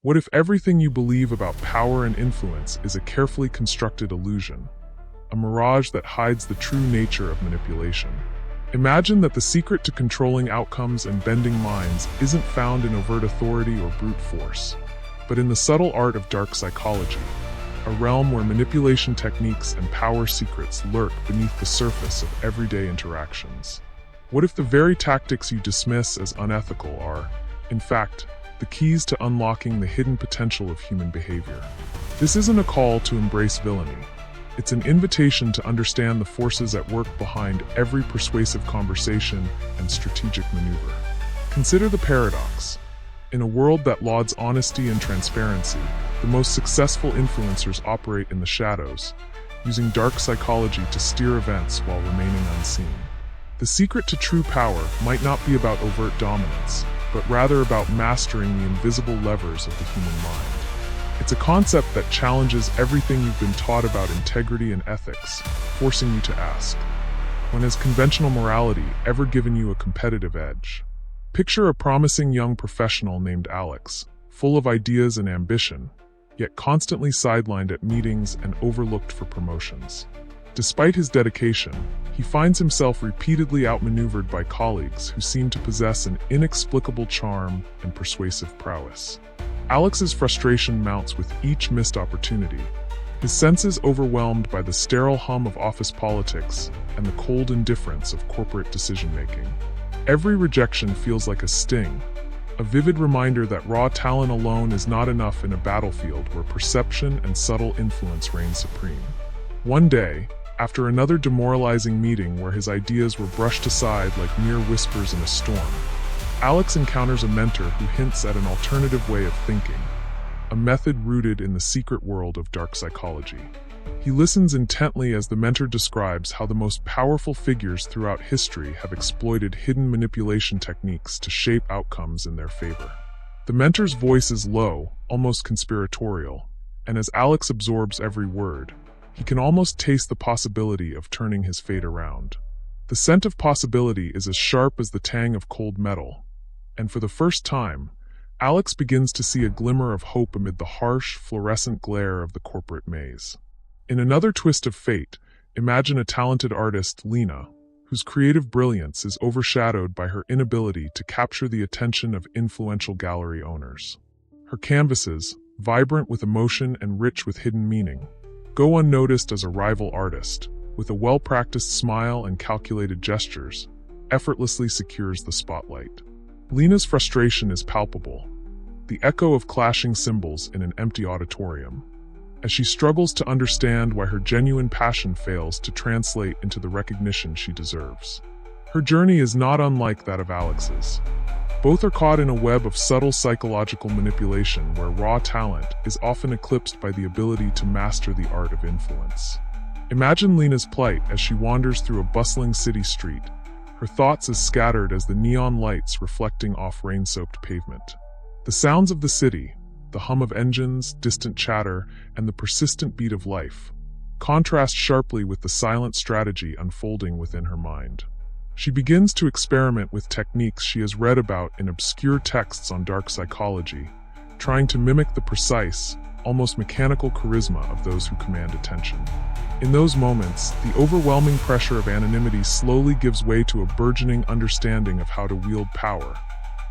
What if everything you believe about power and influence is a carefully constructed illusion, a mirage that hides the true nature of manipulation? Imagine that the secret to controlling outcomes and bending minds isn't found in overt authority or brute force, but in the subtle art of dark psychology, a realm where manipulation techniques and power secrets lurk beneath the surface of everyday interactions. What if the very tactics you dismiss as unethical are, in fact, the keys to unlocking the hidden potential of human behavior? This isn't a call to embrace villainy. It's an invitation to understand the forces at work behind every persuasive conversation and strategic maneuver. Consider the paradox. In a world that lauds honesty and transparency, the most successful influencers operate in the shadows, using dark psychology to steer events while remaining unseen. The secret to true power might not be about overt dominance, but rather about mastering the invisible levers of the human mind. It's a concept that challenges everything you've been taught about integrity and ethics, forcing you to ask, when has conventional morality ever given you a competitive edge? Picture a promising young professional named Alex, full of ideas and ambition, yet constantly sidelined at meetings and overlooked for promotions. Despite his dedication, he finds himself repeatedly outmaneuvered by colleagues who seem to possess an inexplicable charm and persuasive prowess. Alex's frustration mounts with each missed opportunity, his senses overwhelmed by the sterile hum of office politics and the cold indifference of corporate decision-making. Every rejection feels like a sting, a vivid reminder that raw talent alone is not enough in a battlefield where perception and subtle influence reign supreme. One day, after another demoralizing meeting where his ideas were brushed aside like mere whispers in a storm, Alex encounters a mentor who hints at an alternative way of thinking, a method rooted in the secret world of dark psychology. He listens intently as the mentor describes how the most powerful figures throughout history have exploited hidden manipulation techniques to shape outcomes in their favor. The mentor's voice is low, almost conspiratorial, and as Alex absorbs every word, he can almost taste the possibility of turning his fate around. The scent of possibility is as sharp as the tang of cold metal, and for the first time, Alex begins to see a glimmer of hope amid the harsh, fluorescent glare of the corporate maze. In another twist of fate, imagine a talented artist, Lena, whose creative brilliance is overshadowed by her inability to capture the attention of influential gallery owners. Her canvases, vibrant with emotion and rich with hidden meaning, go unnoticed as a rival artist, with a well-practiced smile and calculated gestures, effortlessly secures the spotlight. Lena's frustration is palpable, the echo of clashing cymbals in an empty auditorium, as she struggles to understand why her genuine passion fails to translate into the recognition she deserves. Her journey is not unlike that of Alex's. Both are caught in a web of subtle psychological manipulation where raw talent is often eclipsed by the ability to master the art of influence. Imagine Lena's plight as she wanders through a bustling city street, her thoughts as scattered as the neon lights reflecting off rain-soaked pavement. The sounds of the city, the hum of engines, distant chatter, and the persistent beat of life, contrast sharply with the silent strategy unfolding within her mind. She begins to experiment with techniques she has read about in obscure texts on dark psychology, trying to mimic the precise, almost mechanical charisma of those who command attention. In those moments, the overwhelming pressure of anonymity slowly gives way to a burgeoning understanding of how to wield power,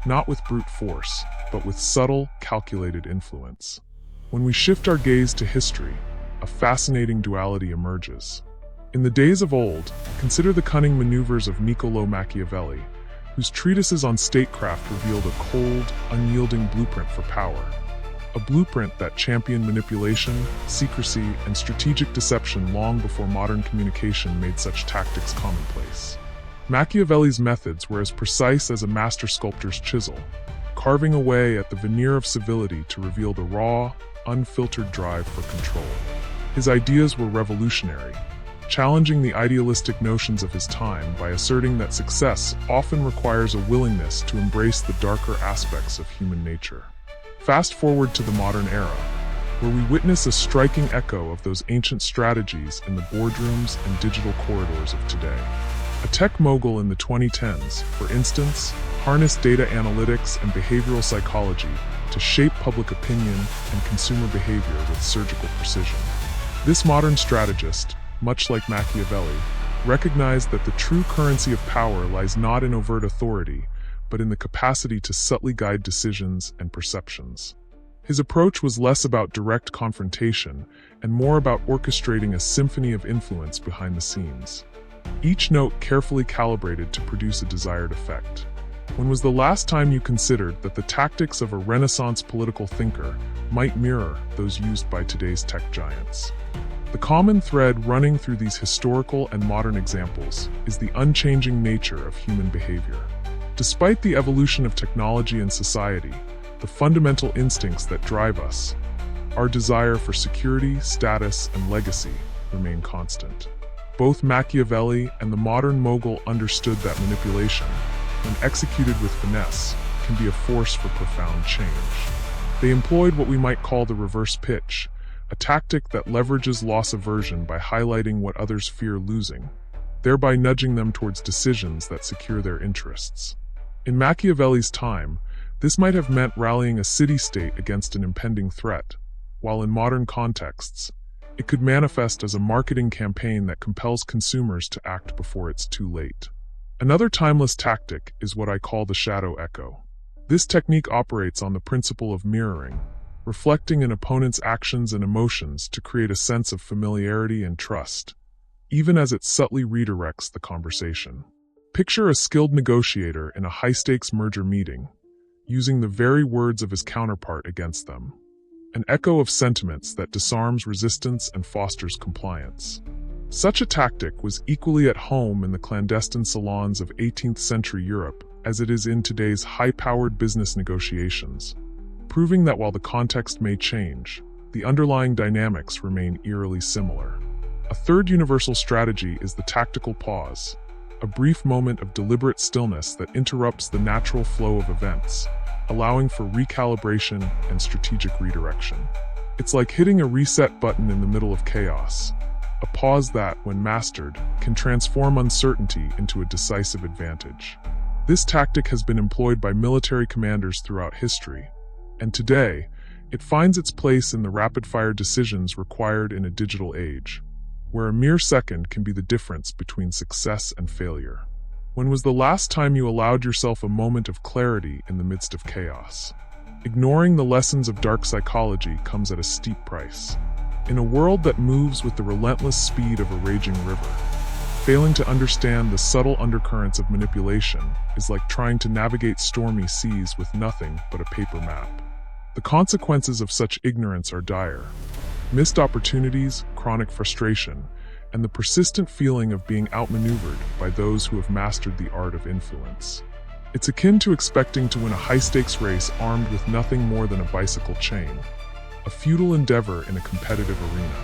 not with brute force, but with subtle, calculated influence. When we shift our gaze to history, a fascinating duality emerges. In the days of old, consider the cunning maneuvers of Niccolò Machiavelli, whose treatises on statecraft revealed a cold, unyielding blueprint for power. A blueprint that championed manipulation, secrecy, and strategic deception long before modern communication made such tactics commonplace. Machiavelli's methods were as precise as a master sculptor's chisel, carving away at the veneer of civility to reveal the raw, unfiltered drive for control. His ideas were revolutionary, challenging the idealistic notions of his time by asserting that success often requires a willingness to embrace the darker aspects of human nature. Fast forward to the modern era, where we witness a striking echo of those ancient strategies in the boardrooms and digital corridors of today. A tech mogul in the 2010s, for instance, harnessed data analytics and behavioral psychology to shape public opinion and consumer behavior with surgical precision. This modern strategist, much like Machiavelli, recognized that the true currency of power lies not in overt authority, but in the capacity to subtly guide decisions and perceptions. His approach was less about direct confrontation and more about orchestrating a symphony of influence behind the scenes, each note carefully calibrated to produce a desired effect. When was the last time you considered that the tactics of a Renaissance political thinker might mirror those used by today's tech giants? The common thread running through these historical and modern examples is the unchanging nature of human behavior. Despite the evolution of technology and society, the fundamental instincts that drive us, our desire for security, status, and legacy, remain constant. Both Machiavelli and the modern mogul understood that manipulation, when executed with finesse, can be a force for profound change. They employed what we might call the reverse pitch, a tactic that leverages loss aversion by highlighting what others fear losing, thereby nudging them towards decisions that secure their interests. In Machiavelli's time, this might have meant rallying a city-state against an impending threat, while in modern contexts, it could manifest as a marketing campaign that compels consumers to act before it's too late. Another timeless tactic is what I call the shadow echo. This technique operates on the principle of mirroring, reflecting an opponent's actions and emotions to create a sense of familiarity and trust, even as it subtly redirects the conversation. Picture a skilled negotiator in a high-stakes merger meeting, using the very words of his counterpart against them, an echo of sentiments that disarms resistance and fosters compliance. Such a tactic was equally at home in the clandestine salons of 18th century Europe as it is in today's high-powered business negotiations, proving that while the context may change, the underlying dynamics remain eerily similar. A third universal strategy is the tactical pause, a brief moment of deliberate stillness that interrupts the natural flow of events, allowing for recalibration and strategic redirection. It's like hitting a reset button in the middle of chaos, a pause that, when mastered, can transform uncertainty into a decisive advantage. This tactic has been employed by military commanders throughout history, and today, it finds its place in the rapid-fire decisions required in a digital age, where a mere second can be the difference between success and failure. When was the last time you allowed yourself a moment of clarity in the midst of chaos? Ignoring the lessons of dark psychology comes at a steep price. In a world that moves with the relentless speed of a raging river, failing to understand the subtle undercurrents of manipulation is like trying to navigate stormy seas with nothing but a paper map. The consequences of such ignorance are dire: missed opportunities, chronic frustration, and the persistent feeling of being outmaneuvered by those who have mastered the art of influence. It's akin to expecting to win a high-stakes race armed with nothing more than a bicycle chain, a futile endeavor in a competitive arena.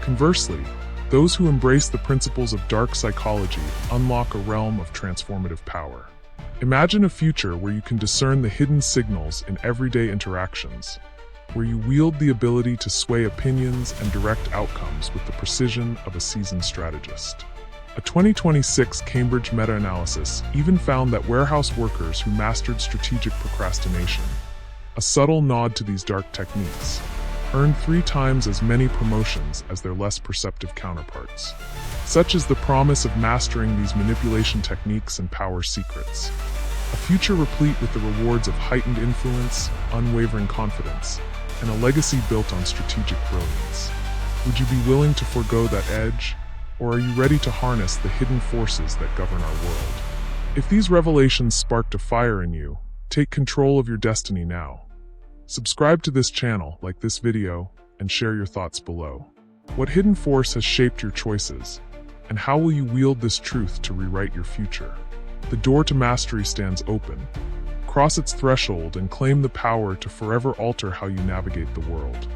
Conversely, those who embrace the principles of dark psychology unlock a realm of transformative power. Imagine a future where you can discern the hidden signals in everyday interactions, where you wield the ability to sway opinions and direct outcomes with the precision of a seasoned strategist. A 2026 Cambridge meta-analysis even found that warehouse workers who mastered strategic procrastination, a subtle nod to these dark techniques, earned 3 times as many promotions as their less perceptive counterparts. Such is the promise of mastering these manipulation techniques and power secrets. A future replete with the rewards of heightened influence, unwavering confidence, and a legacy built on strategic brilliance. Would you be willing to forego that edge, or are you ready to harness the hidden forces that govern our world? If these revelations sparked a fire in you, take control of your destiny now. Subscribe to this channel, like this video, and share your thoughts below. What hidden force has shaped your choices, and how will you wield this truth to rewrite your future? The door to mastery stands open. Cross its threshold and claim the power to forever alter how you navigate the world.